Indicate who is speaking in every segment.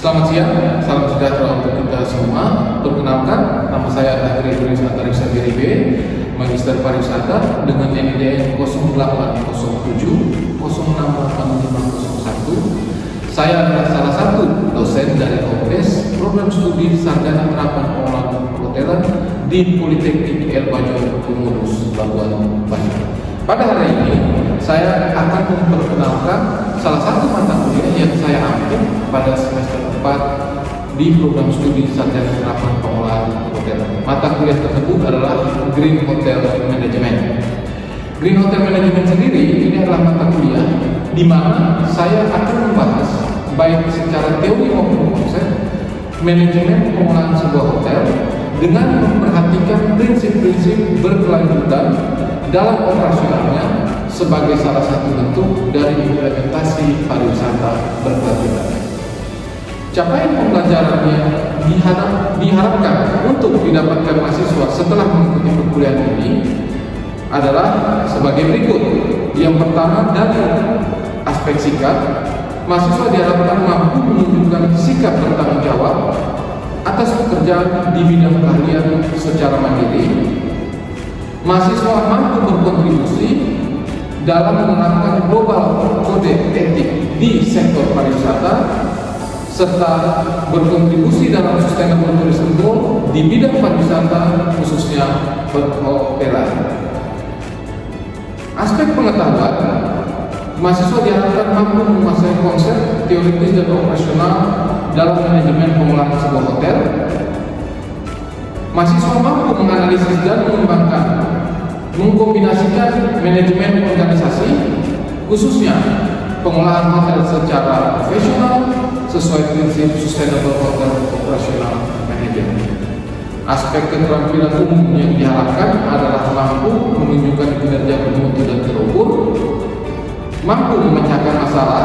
Speaker 1: Selamat siang, salam sejahtera untuk kita semua. Perkenalkan, nama saya adalah Gregory Antariksa BRIB, Magister Pariwisata dengan NIDN 0807 068501. Saya adalah salah satu dosen dari OPS Program Studi Sarjana Penerapan Pengelolaan Perhotelan di Politeknik Elbajo Pengurus Labuan Bajo. Pada hari ini, saya akan memperkenalkan salah satu mata kuliah yang saya ambil pada semester 4 di program studi Sarjana Penerapan Pengelolaan Perhotelan. Mata kuliah tersebut adalah Green Hotel Management. Green Hotel Management sendiri ini adalah mata kuliah di mana saya akan membahas baik secara teori maupun konsep manajemen pengelolaan sebuah hotel dengan memperhatikan prinsip-prinsip berkelanjutan dalam operasionalnya sebagai salah satu bentuk dari implementasi pariwisata berkelanjutan. Capaian pembelajarannya diharapkan untuk didapatkan mahasiswa setelah mengikuti perkuliahan ini adalah sebagai berikut. Yang pertama, dari aspek sikap, mahasiswa diharapkan mampu menunjukkan sikap bertanggung jawab atas pekerjaan di bidang keahlian secara mandiri. Mahasiswa mampu berkontribusi dalam menerapkan global kode etik di sektor pariwisata serta berkontribusi dalam sustainable tourism goal di bidang pariwisata khususnya perhotelan. Aspek pengetahuan, mahasiswa diharapkan mampu menguasai konsep teoritis dan operasional dalam manajemen pengelolaan sebuah hotel. Mahasiswa mampu menganalisis dan mengkombinasikan manajemen organisasi, khususnya pengelolaan hotel secara profesional sesuai prinsip Sustainable Hotel Operational Management. Aspek keterampilan umum yang diharapkan adalah mampu menunjukkan kinerja bermutu dan terukur, mampu memecahkan masalah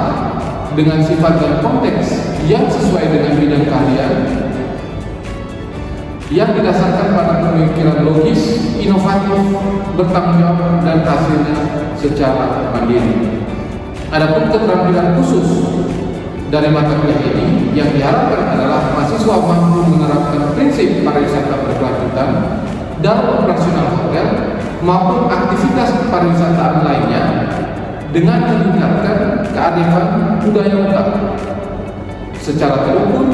Speaker 1: dengan sifat dan konteks yang sesuai dengan bidang keahlian, yang didasarkan pada pemikiran logis, inovatif, bertanggung jawab, dan hasilnya secara mandiri. Adapun keterampilan khusus dari mata kuliah ini yang diharapkan adalah mahasiswa mampu menerapkan prinsip pariwisata berkelanjutan dalam operasional hotel maupun aktivitas pariwisataan lainnya dengan meningkatkan kearifan budaya lokal secara terukur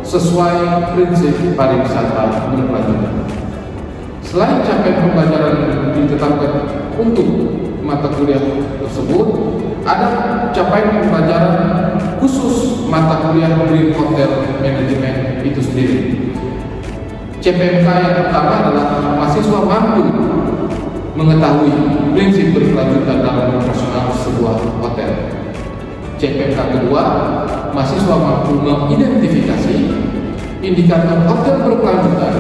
Speaker 1: sesuai prinsip pariwisata berkelanjutan. Selain capaian pembelajaran ditetapkan untuk mata kuliah tersebut, ada capaian pembelajaran khusus mata kuliah Green Hotel Management itu sendiri. CPMK yang pertama adalah mahasiswa mampu mengetahui prinsip berkelanjutan dalam operasional sebuah hotel. CPMK kedua, mahasiswa mampu mengidentifikasi indikator hotel berkelanjutan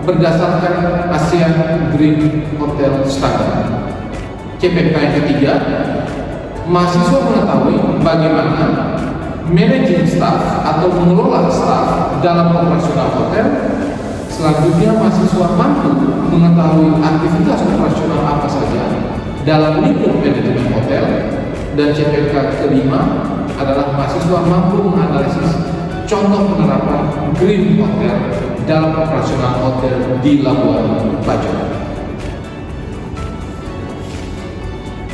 Speaker 1: berdasarkan ASEAN Green Hotel Standard. CPMK yang ketiga, mahasiswa mengetahui bagaimana managing staff atau mengelola staff dalam operasional hotel. Selanjutnya, mahasiswa mampu mengetahui aktivitas operasional apa saja dalam lingkup manajemen hotel. Dan CPMK kelima adalah mahasiswa mampu menganalisis contoh penerapan Green Hotel dalam operasional hotel di Labuan Bajo.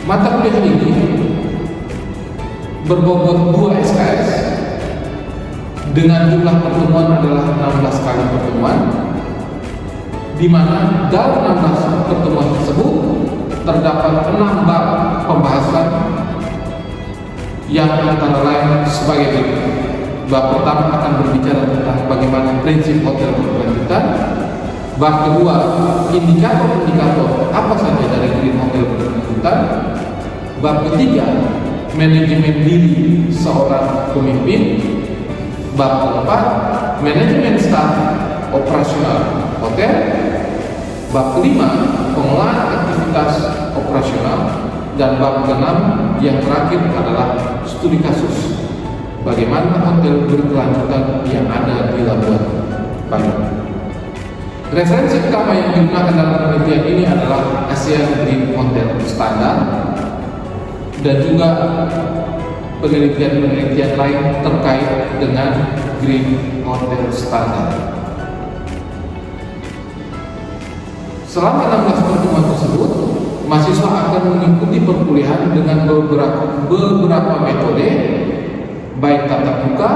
Speaker 1: Mata kuliah ini berbobot 2 SKS dengan jumlah pertemuan adalah 16 kali pertemuan, di mana dalam 16 pertemuan tersebut terdapat 6 bab pembahasan yang antara lain sebagai berikut. Bab pertama akan berbicara tentang bagaimana prinsip hotel berkelanjutan. Bab kedua, indikator-indikator apa saja dari Green Hotel berkelanjutan. Bab ketiga, manajemen diri seorang pemimpin. Bab keempat, manajemen staf operasional hotel. Bab kelima, pengelolaan aktivitas operasional. Dan bab keenam yang terakhir adalah studi kasus, bagaimana hotel berkelanjutan yang ada di Labuan Bajo. Referensi utama yang digunakan dalam penelitian ini adalah ASEAN Green Hotel Standard dan juga penelitian-penelitian lain terkait dengan Green Hotel Standard. Selama 16 pertemuan tersebut, mahasiswa akan mengikuti perkuliahan dengan beberapa metode, baik tatap muka,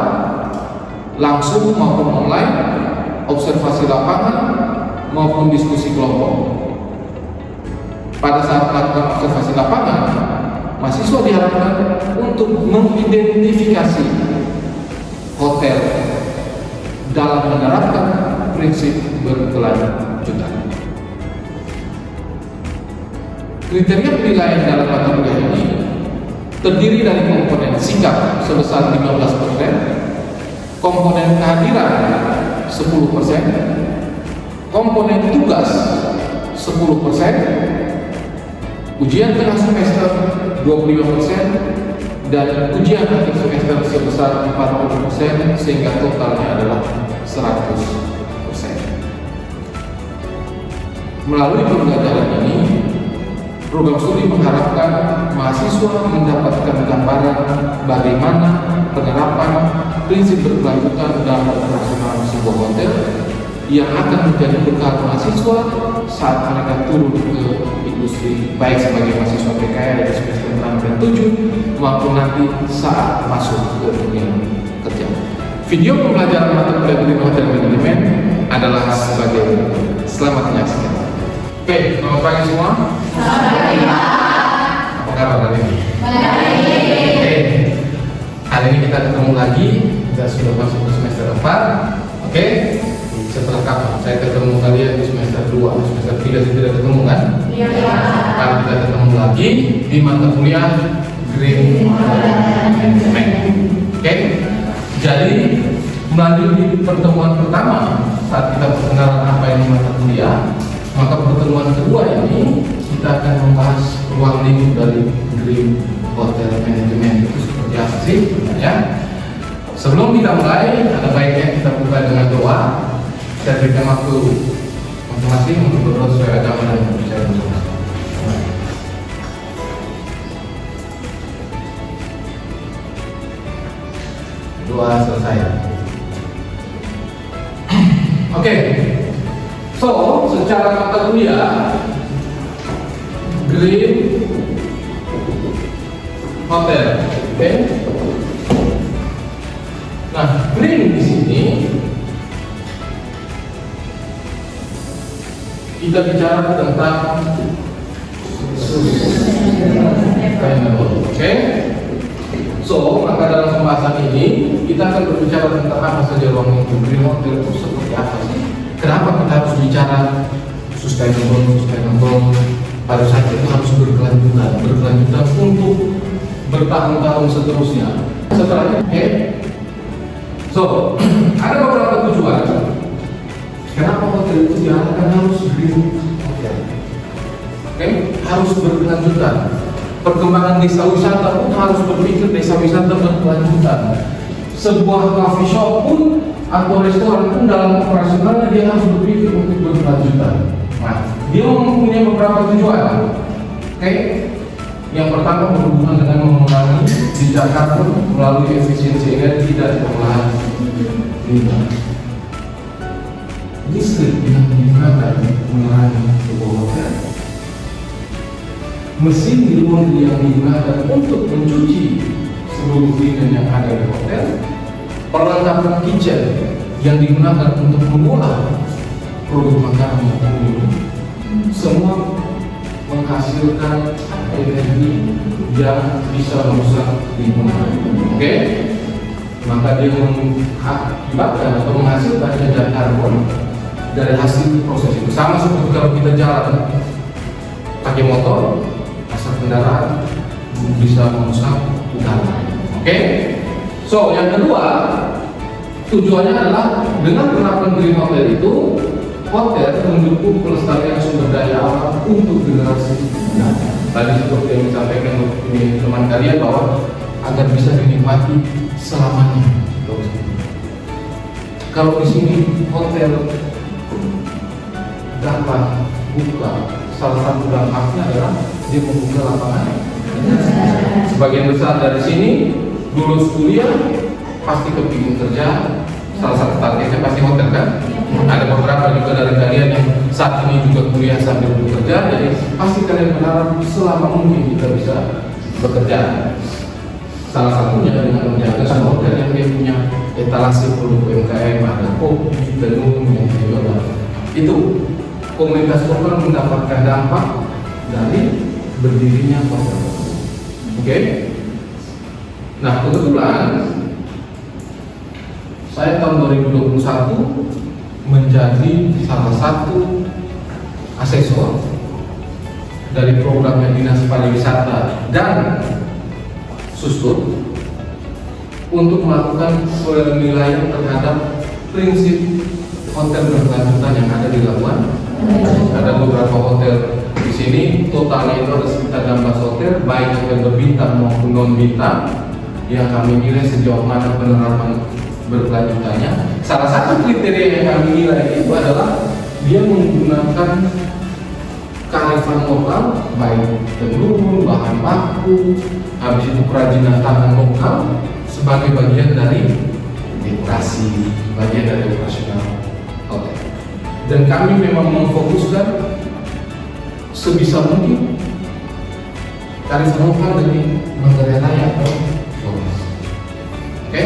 Speaker 1: langsung maupun online, observasi lapangan, maupun diskusi kelompok. Pada saat melakukan observasi lapangan, mahasiswa diharapkan untuk mengidentifikasi hotel dalam menerapkan prinsip berkelanjutan. Kriteria penilaian dalam mata kuliah ini terdiri dari komponen sikap sebesar 15%, komponen kehadiran 10%, komponen tugas 10%, ujian tengah semester 25%, dan ujian akhir semester sebesar 40%, sehingga totalnya adalah 100%. Melalui pembelajaran ini, program studi mengharapkan mahasiswa mendapatkan gambaran bagaimana penerapan prinsip berkelanjutan dalam operasional sebuah hotel yang akan menjadi bekal mahasiswa saat mereka turun ke industri, baik sebagai mahasiswa PKL di semester 6 dan 7 maupun nanti saat masuk ke dunia kerja. Video pembelajaran mata kuliah Green Hotel Management adalah sebagai berikut. Selamat menyaksikan. Oke, selamat pagi semua. Apa kabar hari ini? Baik. Oke, hari ini kita ketemu lagi. Kita sudah masuk ke semester 4. Oke, setelah kapan? Saya ketemu kalian di semester 2, semester 3 saya tidak ketemu kan? Iya. Sekarang kita ketemu lagi di mata kuliah Green Management. Oke, jadi melalui pertemuan pertama saat kita perkenalan apa yang mata kuliah, maka pertemuan kedua ini kita akan membahas ruang lingkup dari Green Hotel Management itu seperti apa sih sebenarnya. Sebelum kita mulai, ada baiknya kita buka dengan doa. Saya berikan waktu masing-masing untuk berdoa sesuai agama dan kepercayaan masing-masing. Doa selesai. Oke. So, secara mata kuliah Green Hotel, oke? Nah, green di sini kita bicara tentang sustainable, oke? So, maka dalam pembahasan ini kita akan berbicara tentang apa saja ruang lingkup Green Hotel itu seperti apa sih? Kenapa kita harus bicara sustainable? Pada saat itu harus berkelanjutan untuk bertahun-tahun seterusnya. Setelahnya, oke. So, ada beberapa tujuan. Kenapa hotel itu diarahkan harus green hotel? Oke, harus berkelanjutan. Perkembangan desa wisata pun harus berpikir desa wisata berkelanjutan. Sebuah coffee shop pun atau restoran pun dalam operasionalnya dia harus berpikir untuk berkelanjutan. Nah, dia mempunyai beberapa tujuan. Oke, yang pertama berhubungan dengan mengurangi jejak karbon melalui efisiensi energi dan pengolahan limbah. Listrik yang digunakan mengurangi sebuah hotel, mesin di laundry yang digunakan untuk mencuci seluruh linen yang ada di hotel, perlengkapan kitchen yang digunakan untuk mengolah produk makanan maupun minum, semua menghasilkan energi yang bisa merusak lingkungan. Oke, maka dia mengakibatkan atau menghasilkan jejak karbon dari hasil proses itu. Sama seperti kalau kita jalan pakai motor, asap kendaraan bisa merusak udara. Oke, so yang kedua tujuannya adalah dengan penerapan Green Hotel itu, hotel mendukung pelestarian sumber daya alam untuk generasi mendatang. Tadi seperti yang disampaikan oleh teman kalian bahwa agar bisa dinikmati selamanya. Kalau di sini hotel dapat buka, salah satu dampaknya adalah dia membuka lapangan. Sebagian besar dari sini lulus kuliah pasti kepingin kerja, salah satu targetnya pasti hotel kan? Ada beberapa juga dari kalian yang saat ini juga kuliah sambil bekerja, jadi pasti kalian berharap selama mungkin kita bisa bekerja. Salah satunya dengan menjaga sebuah hotel yang dia punya etalase produk UMKM, ada kopi, tenun, yang dijual. Itu komunitas hotel mendapatkan dampak dari berdirinya hotel. Oke? Nah, kebetulan saya tahun 2021 menjadi salah satu asesor dari programnya Dinas Pariwisata dan Sustur untuk melakukan penilaian terhadap prinsip hotel berkelanjutan yang ada di Labuan. Ada beberapa hotel di sini, totalnya itu ada sekitar 16 hotel, baik hotel berbintang maupun non bintang, yang kami nilai sejauh mana penerapan berkelanjutannya. Salah satu kriteria yang kami nilai itu adalah dia menggunakan kearifan lokal, baik tenun, bahan baku, habis itu kerajinan tangan lokal sebagai bagian dari dekorasi, bagian dari operasional hotel. Dan kami memang memfokuskan sebisa mungkin kearifan lokal dari Manggarai Raya atau Flores. Oke?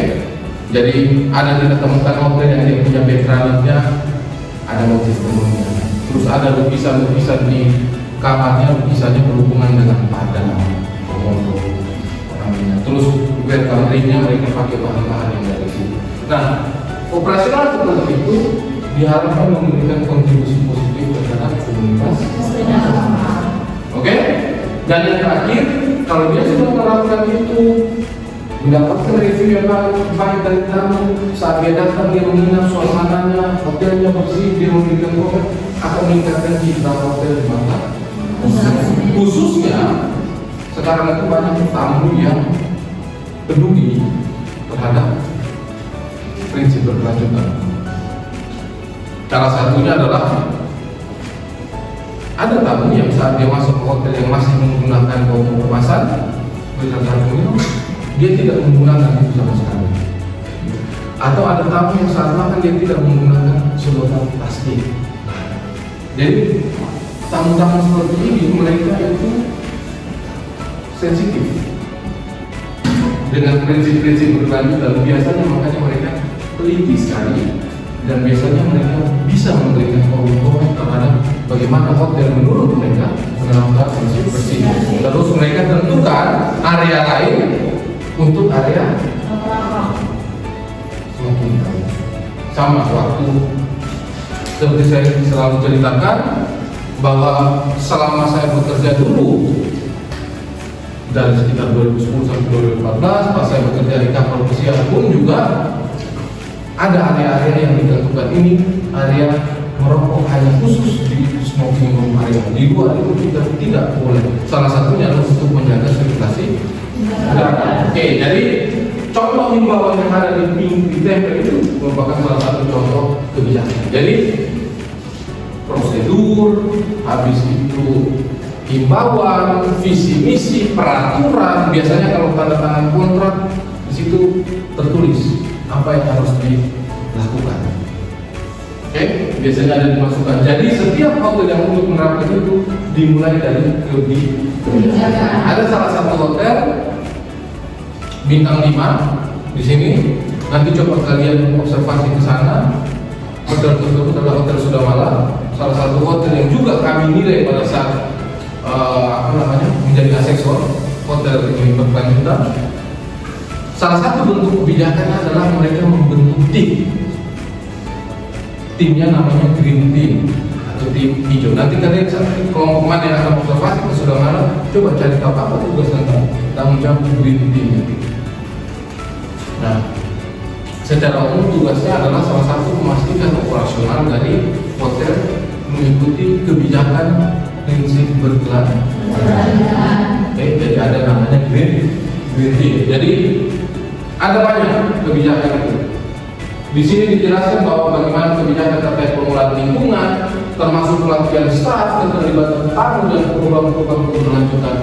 Speaker 1: Jadi ada kita temukan hotel yang dia punya background-nya ada motif tenunnya. Terus ada lukisan-lukisan di kamarnya, lukisannya berhubungan dengan padang, komodo, orangnya. Terus welcome drink-nya mereka pakai bahan-bahan yang dari situ. Nah, operasional seperti itu diharapkan memberikan kontribusi positif terhadap komunitas. Oke? Dan yang terakhir, kalau dia sudah melakukan itu, mendapatkan review yang baik dari tamu, saat dia datang dia menginap suasananya, hotelnya bersih, dia memberikan komen, akan meningkatkan citra hotel di mata. Khususnya sekarang itu banyak tamu yang peduli terhadap prinsip berkelanjutan. Salah satunya adalah ada tamu yang saat dia masuk ke hotel yang masih menggunakan bau kemasan, dia tidak menggunakan itu sama sekali. Atau ada tamu yang saat makan dia tidak menggunakan sedotan plastik. Jadi tamu-tamu seperti ini mereka itu sensitif dengan prinsip-prinsip berkelanjutan. Biasanya makanya mereka teliti sekali dan biasanya mereka bisa memberikan komen terhadap bagaimana hotel menurut mereka menerapkan prinsip bersih. Terus mereka tentukan area lain untuk area semakin baik. Sama waktu seperti saya selalu ceritakan bahwa selama saya bekerja dulu dari sekitar 2010 sampai 2014, pas saya bekerja di kapal pesiar pun juga ada area-area yang ditentukan ini area merokok hanya khusus di smoking room area. Di luar itu kita tidak boleh. Salah satunya adalah untuk menjaga sirkulasi udara. Oke, jadi contoh himbauan yang ada di tempel itu merupakan salah satu contoh kebijakan. Jadi prosedur, habis itu himbauan, visi misi, peraturan. Biasanya kalau tanda tangan kontrak di situ tertulis apa yang harus dilakukan. Oke, biasanya ada dimasukkan. Jadi setiap hotel yang untuk menerapkan itu dimulai dari kebijakan. Ada salah satu hotel bintang 5 di sini. Nanti coba kalian observasi ke sana. Hotel tersebut adalah hotel Sudamala, salah satu hotel yang juga kami nilai pada saat menjadi asesor hotel ini berkelanjutan. Salah satu bentuk kebijakannya adalah mereka membentuk tim. Timnya namanya Green Team atau tim hijau. Nanti kalian kelompok mana yang akan observasi ke Sudamala, coba cari tahu apa tugas dan tanggung jawab Green Team. Nah, secara umum tugasnya adalah salah satu memastikan operasional dari hotel mengikuti kebijakan prinsip berkelanjutan. Oke, jadi ada namanya Green Team. Jadi ada banyak kebijakan itu. Di sini dijelaskan bahwa bagaimana kebijakan terkait pengelolaan lingkungan, termasuk pelatihan staf, keterlibatan tamu dan program-program berkelanjutan.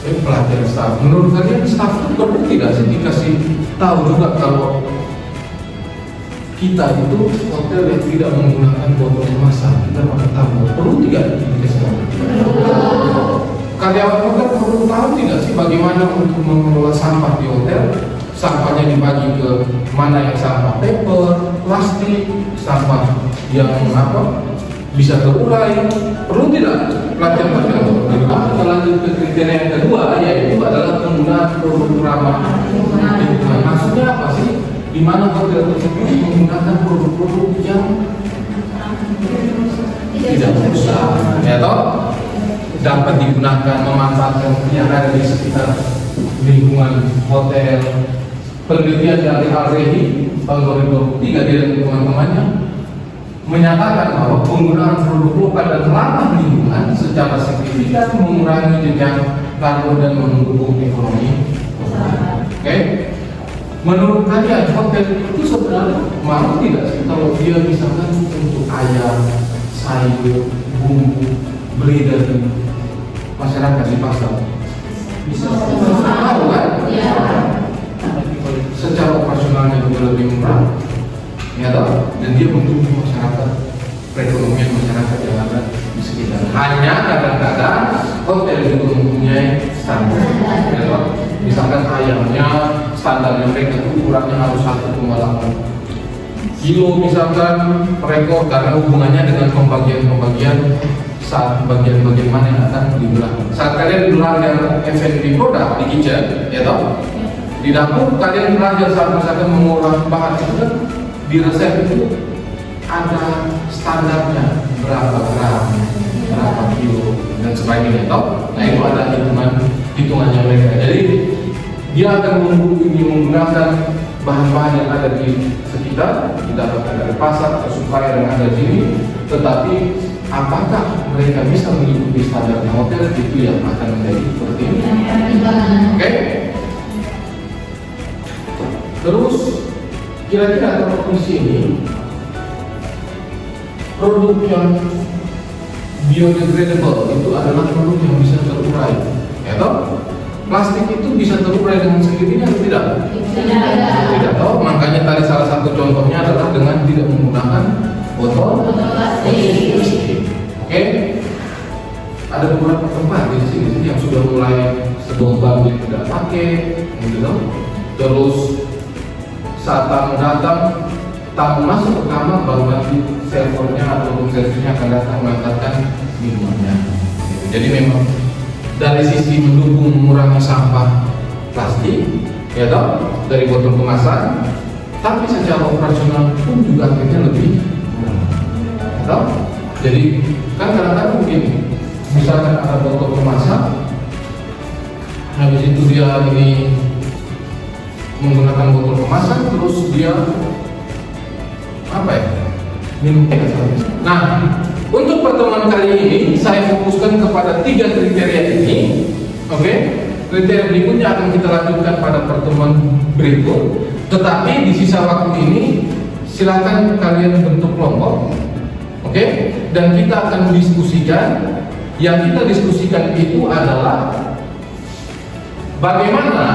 Speaker 1: pelatihan staff. Menurut kalian staff itu perlu tidak sih dikasih tahu juga kalau kita itu hotel yang tidak menggunakan botol kemasan, kita pakai tabung, perlu tidak dikasih tahu? Karyawan hotel perlu tahu tidak sih bagaimana untuk mengelola sampah di hotel? Sampahnya dibagi ke mana yang sampah paper, plastik, sampah yang bisa terurai. Perlu tidak pelatihan-pelatihan? Kita lanjut ke kriteria yang kedua, yaitu adalah penggunaan produk ramah lingkungan. Maksudnya apa sih? Di mana hotel tersebut menggunakan produk-produk yang tidak rusak, ya toh? Dapat digunakan, memanfaatkan yang ada di sekitar lingkungan hotel. Penelitian dari Al-Rehi tahun 2023 dan teman-temannya menyatakan bahwa penggunaan produk lokal dan ramah lingkungan secara signifikan mengurangi jejak karbon dan mendukung ekonomi. Oke? Menurut kalian hotel itu sebenarnya mau tidak sih kalau dia misalkan untuk ayam, sayur, bumbu beli dari masyarakat di pasar? Bisa mau kan? Secara operasionalnya juga lebih murah, ya toh? Dan dia mendukung masyarakat, perekonomian masyarakat yang ada di sekitar. Hanya kadang-kadang hotel itu mempunyai standar, ya toh? Misalkan ayamnya standarnya mereka ukurannya harus 1,8 kilo misalkan per ekor, karena hubungannya dengan pembagian saat bagian-bagian mana yang akan dibelah. Saat kalian belajar F&B produk di kitchen, ya toh? Di dapur kalian belajar saat misalkan mengolah bahan itu kan di resep itu ada standarnya berapa gram, berapa kilo dan sebagainya toh. Nah itu ada hitungannya mereka. Jadi dia akan menggunakan bahan-bahan yang ada di sekitar, didapatkan dari pasar atau supplier yang ada di sini. Tetapi apakah mereka bisa mengikuti standar hotel, itu yang akan menjadi seperti ini. Oke? Terus kira-kira kalau di sini produk yang biodegradable itu adalah produk yang bisa terurai, ya toh? Plastik itu bisa terurai dengan sendirinya atau tidak? Tidak toh? Makanya tadi salah satu contohnya adalah dengan tidak menggunakan botol plastik. Oke? Ada beberapa tempat di sini yang sudah mulai sebelum dia tidak pakai, gitu. Terus saat tamu datang, tamu masuk ke kamar baru nanti servernya atau servisnya akan datang mengantarkan minumannya. Jadi memang dari sisi mendukung mengurangi sampah plastik, ya toh, dari botol kemasan, tapi secara operasional pun juga akhirnya lebih murah, ya toh. Jadi kan kadang-kadang begini, misalkan ada botol kemasan, habis itu dia ini menggunakan botol kemasan, terus dia minum teh. Nah, untuk pertemuan kali ini saya fokuskan kepada 3 kriteria ini. Oke? Kriteria berikutnya akan kita lanjutkan pada pertemuan berikut. Tetapi di sisa waktu ini silakan kalian bentuk kelompok. Oke? Dan kita akan diskusikan. Yang kita diskusikan itu adalah bagaimana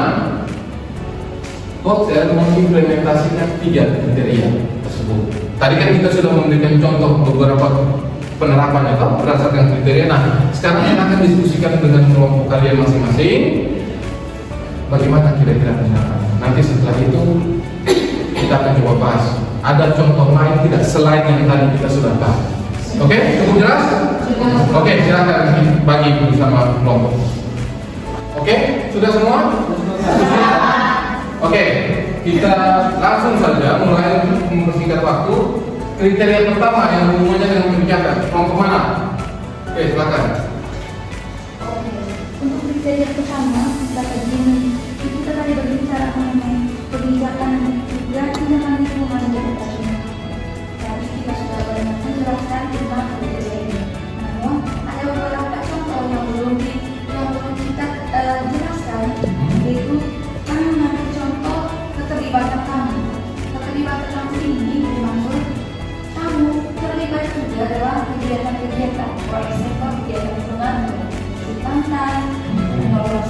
Speaker 1: hotel mengimplementasikan 3 kriteria tersebut. Tadi kan kita sudah memberikan contoh beberapa penerapan itu berdasarkan kriteria. Nah, sekarang kita akan diskusikan dengan kelompok kalian masing-masing. Bagaimana kira-kira penerapan? Nanti setelah itu kita akan coba bahas. Ada contoh lain tidak selain yang tadi kita sudah bahas. Oke, cukup jelas? Oke, silakan bagi bersama kelompok. Oke, sudah semua? Oke, kita langsung saja mulai mempersingkat waktu. Kriteria pertama yang hubungannya dengan kebijakan, kelompok mana? Oke, silakan.
Speaker 2: Oke, untuk kriteria pertama kita tadi berbicara mengenai kebijakan juga dengan lingkungan dan operasional. Tadi kita sudah banyak menjelaskan tentang kriteria ini. Namun ada beberapa contoh yang belum kita jelaskan, yaitu kami mengambil contoh keterlibatan tamu. Keterlibatan tamu ini dimaksud tamu terlibat juga dalam kegiatan-kegiatan proyek sektor kegiatan lingkungan, di pantai, mengelola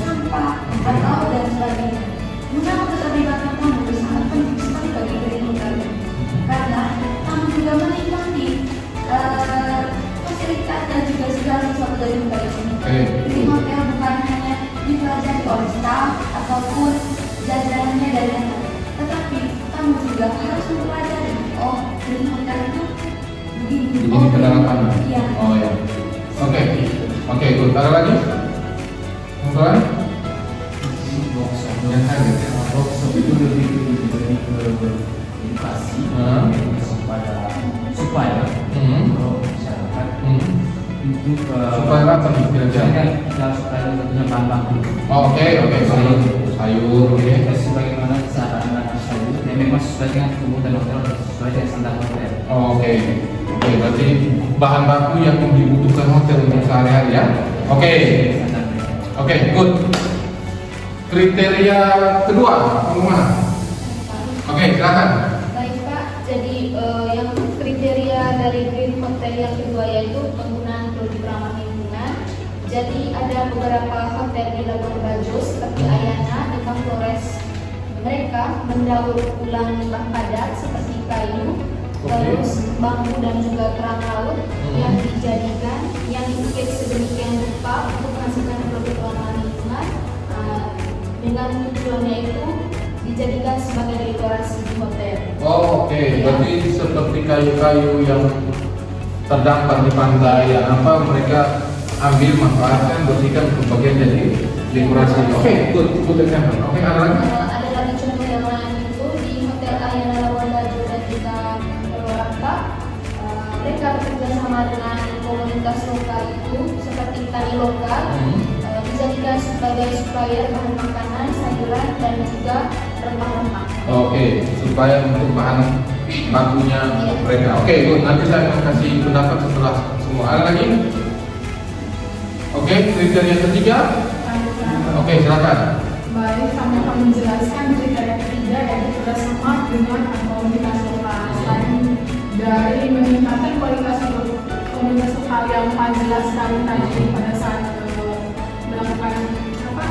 Speaker 2: oleh staf ataupun jajarannya dari atas. Tetapi kamu juga harus mempelajari, oh dari hotel itu begini.
Speaker 1: Begini penerapannya.
Speaker 2: Iya.
Speaker 1: Oh ya. Oke. Oke, good. Ada lagi? Mungkin?
Speaker 3: Yang harus workshop itu lebih ke edukasi supaya masyarakat itu
Speaker 1: Supaya apa nih kira-kira?
Speaker 3: supaya tentunya bahan baku.
Speaker 1: Oke, sayur, oke.
Speaker 3: Sebagaimana cara menanam sayur, yang memang sesuai dengan kebutuhan hotel, sesuai dengan standar hotel.
Speaker 1: Oke, berarti bahan baku yang dibutuhkan hotel untuk sehari-hari ya. Oke, good. Kriteria kedua, mana? Oke, silakan.
Speaker 2: Baik Pak, jadi yang kriteria dari Green Hotel yang kedua yaitu penggunaan produk ramah lingkungan. Jadi ada beberapa hotel di Labuan Bajo seperti Ayana, Dekat Flores. Mereka mendaur ulang limbah padat seperti kayu, terus bambu dan juga kerang laut yang dijadikan, yang diukir sedemikian rupa untuk menghasilkan produk ramah lingkungan. Dengan tujuannya itu dijadikan sebagai dekorasi di hotel.
Speaker 1: Oke. Berarti seperti kayu-kayu yang terdampar di pantai yang apa mereka ambil manfaatkan bersihkan untuk bagian jadi dekorasi. Oke, good example. Oke, ada lagi?
Speaker 2: Ada lagi contoh yang lain itu di Hotel Ayana Labuan Bajo dan juga Purwakarta. Mereka bekerja sama dengan komunitas lokal itu seperti tani lokal. Dijadikan sebagai supplier bahan makanan, sayuran dan juga rempah-rempah.
Speaker 1: Oke, supaya untuk bahan bakunya mereka. Oke, good. Nanti saya akan kasih pendapat setelah semua. Ada lagi? Oke, kriteria ketiga. Oke, silakan.
Speaker 4: Baik, kami akan menjelaskan kriteria ketiga yaitu kerjasama dengan komunitas lokal. Selain dari meningkatkan kualitas komunitas lokal yang Pak jelaskan tadi pada saat melakukan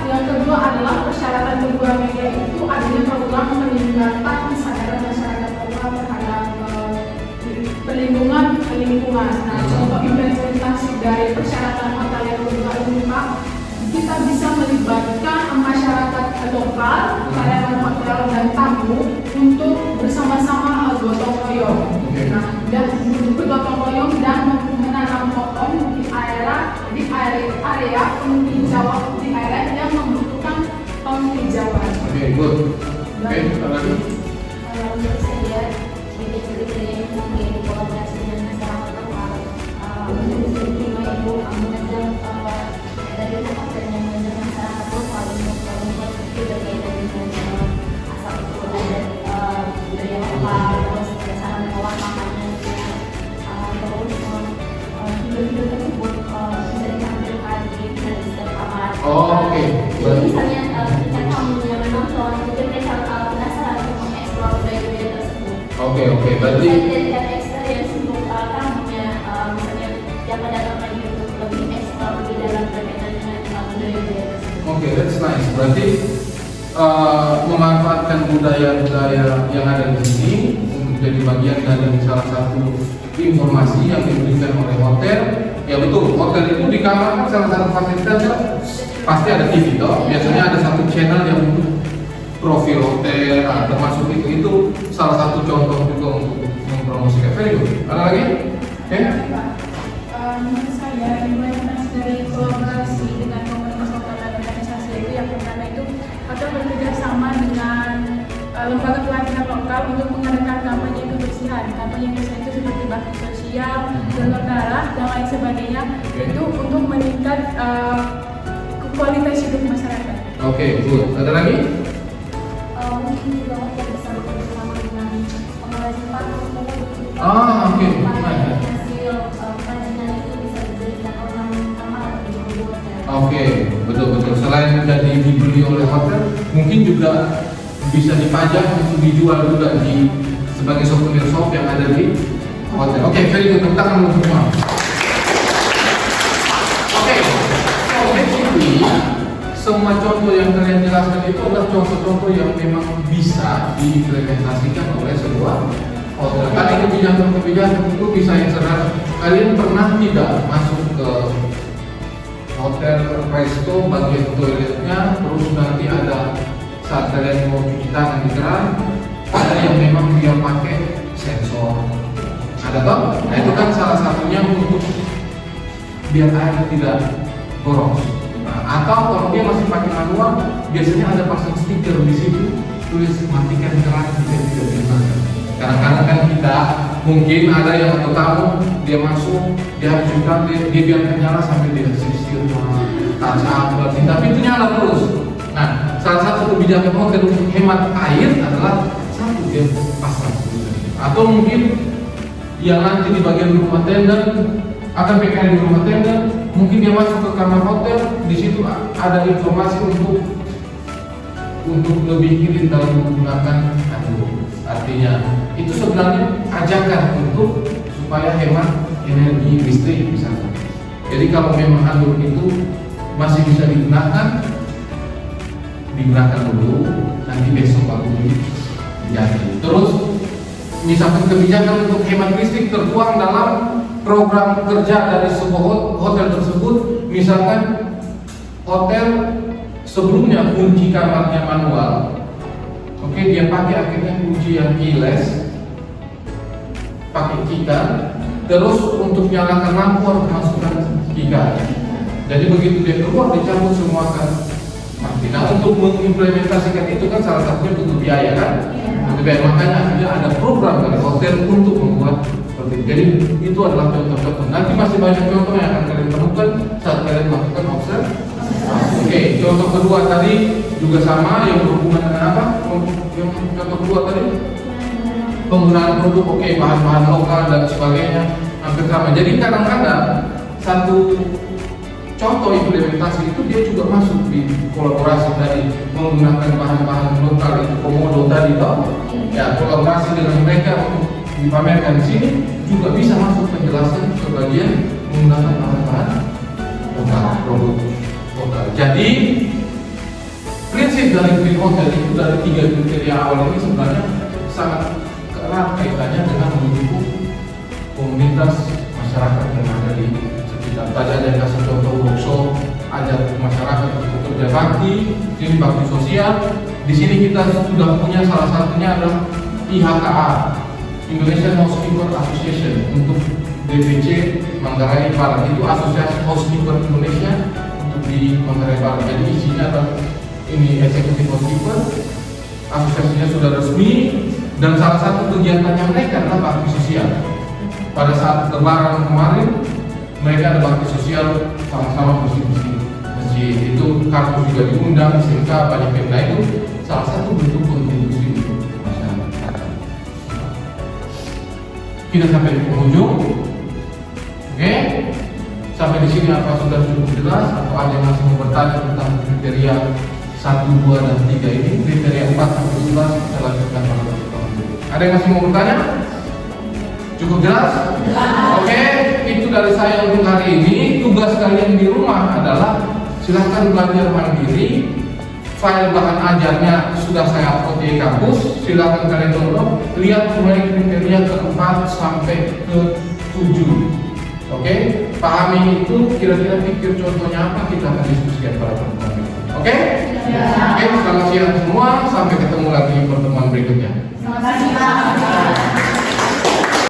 Speaker 4: yang kedua adalah persyaratan kedua yaitu adanya program meningkatkan kesadaran masyarakat lokal terhadap perlindungan lingkungan. Nah, contoh implementasi dari persyaratan hotel yang kedua ini Pak, kita bisa melibatkan masyarakat lokal, karyawan hotel dan tamu untuk bersama-sama gotong royong. Nah, dan bergotong royong dan menanam pohon di area penghijauan di area yang membutuhkan penghijauan.
Speaker 1: Oke, good. Oke, ada lagi?
Speaker 2: Menurut saya, sebagai kriteria yang mungkin kolaborasi dengan masyarakat lokal, menurut saya itu mengajar dari hotel yang mengajar masyarakat lokal untuk membuat itu berkaitan dengan asal usul dari budaya lokal, terus cara mengolah makanan, terus video-video tersebut bisa ditampilkan di setiap kamar.
Speaker 1: Oke.
Speaker 2: Jadi misalnya ketika kamu yang menonton, mungkin mereka penasaran untuk mengeksplor budaya-budaya tersebut.
Speaker 1: Oke. Berarti
Speaker 2: Bisa dijadikan experience untuk tamunya, misalnya yang datang lagi untuk lebih eksplor lebih dalam berkaitan dengan budaya-budaya tersebut.
Speaker 1: oke, that's nice. Berarti memanfaatkan budaya-budaya yang ada di sini untuk jadi bagian dari salah satu informasi yang diberikan oleh hotel. Ya betul, hotel itu di kamar kan salah satu fasilitasnya pasti ada TV toh. Biasanya ada satu channel yang untuk profil hotel, termasuk itu salah satu contoh juga untuk mempromosikan. Very good. Ada lagi? Oke.
Speaker 4: Menurut saya implementasi dari kolaborasi dengan komunitas lokal dan organisasi itu yang pertama itu atau bekerja sama dengan lembaga pelatihan lokal untuk mengadakan kampanye kebersihan. Kampanye kebersihan itu seperti bakti sosial, donor darah dan lain sebagainya. Itu untuk meningkat kualitas hidup masyarakat.
Speaker 1: Oke, good. Ada lagi?
Speaker 2: Mungkin juga hotel bisa bekerja sama dengan pengrajin patung.
Speaker 1: Oke.
Speaker 2: Hasil kerajinan itu bisa dijadikan ornamen kamar atau di hotel.
Speaker 1: Oke, betul. Selain jadi dibeli oleh hotel, mungkin juga bisa dipajang untuk dijual juga di sebagai souvenir shop yang ada di hotel. Oke, very good. Tepuk tangan untuk semua. Oke, so basically semua contoh yang kalian jelaskan itu adalah contoh-contoh yang memang bisa diimplementasikan oleh sebuah hotel. Tadi kebijakan-kebijakan itu bisa yang sederhana. Kalian pernah tidak masuk ke hotel resto bagian toiletnya terus saat kalian mau cuci tangan di keran, ada yang memang dia pakai sensor. Ada toh? Nah itu kan salah satunya untuk biar air tidak boros. Nah, atau kalau dia masih pakai manual, biasanya ada pasang stiker di situ tulis matikan keran jika tidak digunakan. Kadang-kadang kan kita mungkin ada yang atau tamu dia masuk, dia habis juga dia biarkan nyala sampai dia sisir kaca, tapi itu nyala terus. Nah, salah satu kebijakan hotel untuk hemat air adalah satu dia pasang. Atau mungkin yang nanti di bagian rumah tenda akan PKL di rumah tenda, mungkin dia masuk ke kamar hotel, di situ ada informasi untuk lebih irit dalam menggunakan handuk. Artinya itu sebenarnya ajakan untuk supaya hemat energi listrik misalnya. Jadi kalau memang handuk itu masih bisa digunakan dulu, nanti besok baru jadi. Terus misalkan kebijakan untuk hemat listrik tertuang dalam program kerja dari sebuah hotel tersebut, misalkan hotel sebelumnya kunci kamarnya manual, oke, dia pakai akhirnya kunci yang keyless, pakai keycard, terus untuk nyalakan lampu harus masukkan keycard. Jadi begitu dia keluar dicabut semua kan. Nah untuk mengimplementasikan itu kan salah satunya butuh biaya kan. Makanya akhirnya ada program dari hotel untuk membuat seperti itu. Jadi itu adalah contoh-contoh. Nanti masih banyak contoh yang akan kalian temukan saat kalian melakukan observasi. Oke, contoh kedua tadi juga sama yang berhubungan dengan apa? Yang contoh kedua tadi penggunaan produk, oke, bahan-bahan lokal dan sebagainya hampir sama. Jadi kadang-kadang satu contoh implementasi itu dia juga masuk di kolaborasi tadi, menggunakan bahan-bahan lokal itu komodo tadi toh. Ya, kolaborasi dengan mereka untuk dipamerkan di sini juga bisa masuk penjelasan sebagian menggunakan bahan-bahan lokal, produk lokal. Jadi prinsip dari Green Hotel itu dari 3 kriteria awal ini sebenarnya sangat erat kaitannya dengan mendukung komunitas masyarakat yang ada di sekitar. Tadi ada yang kasih contoh workshop, ajak masyarakat untuk kerja bakti, jadi bakti sosial. Di sini kita sudah punya salah satunya adalah IHKA, Indonesian Housekeeper Association, untuk DPC Manggarai Barat, itu Asosiasi Housekeeper Indonesia untuk di Manggarai Barat. Jadi isinya adalah ini Executive Housekeeper, asosiasinya sudah resmi, dan salah satu kegiatannya mereka adalah bakti sosial. Pada saat Lebaran kemarin, mereka ada bakti sosial sama-sama bersih-bersih masjid. Itu kampus juga diundang, SMK, banyak pemda. Itu salah satu bentuk kontribusi untuk masyarakat. Kita sampai di penghujung. Oke, sampai di sini apa sudah cukup jelas atau ada yang masih mau bertanya tentang kriteria 1, 2, dan 3 ini? Kriteria 4 sampai 11 kita lanjutkan pada pertemuan berikutnya. Ada yang masih mau bertanya? Cukup jelas? Oke, itu dari saya untuk hari ini. Tugas kalian di rumah adalah silahkan belajar mandiri. File bahan ajarnya sudah saya upload di kampus. Silahkan kalian download. Lihat mulai kriteria ke-4 sampai ke-7. Oke, pahami itu. Kira-kira pikir contohnya apa, kita akan diskusikan pada pertemuan berikutnya. Oke? Oke, selamat siang semua. Sampai ketemu lagi di pertemuan berikutnya.
Speaker 2: Selamat siang.